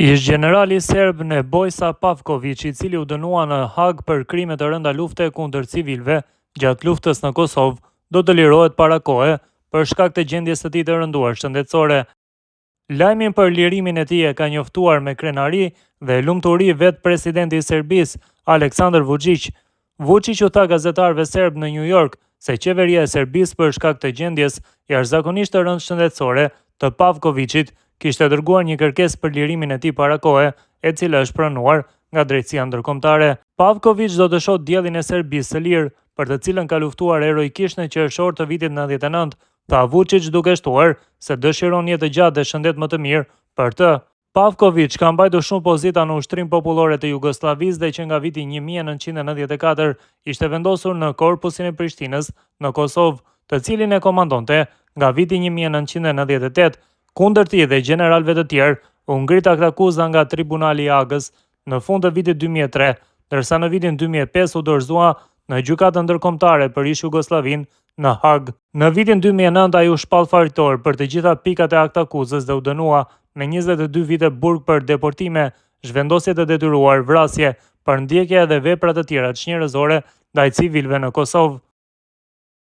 Ish generali serb Nebojša Pavković, i cili u dënua në Hag për krime të rënda lufte kundër civilëve gjatë luftës në Kosovë, do të lirohet para kohe për shkak të gjendjes së tij të rënduar shëndetësore. Lajmin për lirimin e tij e ka njoftuar me krenari dhe lumturi vetë presidenti i Serbisë, Aleksandar Vučić. Vučić u tha gazetarëve serb në New York se qeveria e Serbisë për shkak të gjendjes jashtëzakonisht të rëndë shëndetësore të Pavkovićit kishte dërguar një kërkesë për lirimin e tij para kohe, e cila është pranuar nga drejtësia ndërkombëtare. Pavković do të shohë diellin e Serbisë së lirë, për të cilën ka luftuar heroikisht në qershor të vitit 99, tha Vučić duke shtuar se dëshiron jetë gjatë dhe shëndet më të mirë për të. Pavković ka mbajtur shumë pozita në Ushtrinë Popullore të Jugosllavisë dhe që nga viti 1994 ishte vendosur në Korpusin e Prishtinës në Kosovë, të cilin e komandonte nga viti 1998. Kundër tij dhe gjeneralëve të tjerë u ngrit aktakuza nga Tribunali i Hagës në fund të vitit 2003, ndërsa në vitin 2005 u dorëzua në gjykatën ndërkombëtare për ish Jugosllavinë në Hag. Në vitin 2009 ai u shpall fajtor për të gjitha pikat e aktakuzës dhe u dënua me 22 vite burg për deportime, zhvendosje të detyruar, vrasje, përndjekje dhe vepra të tjera çnjerëzore ndaj civilëve në Kosovë.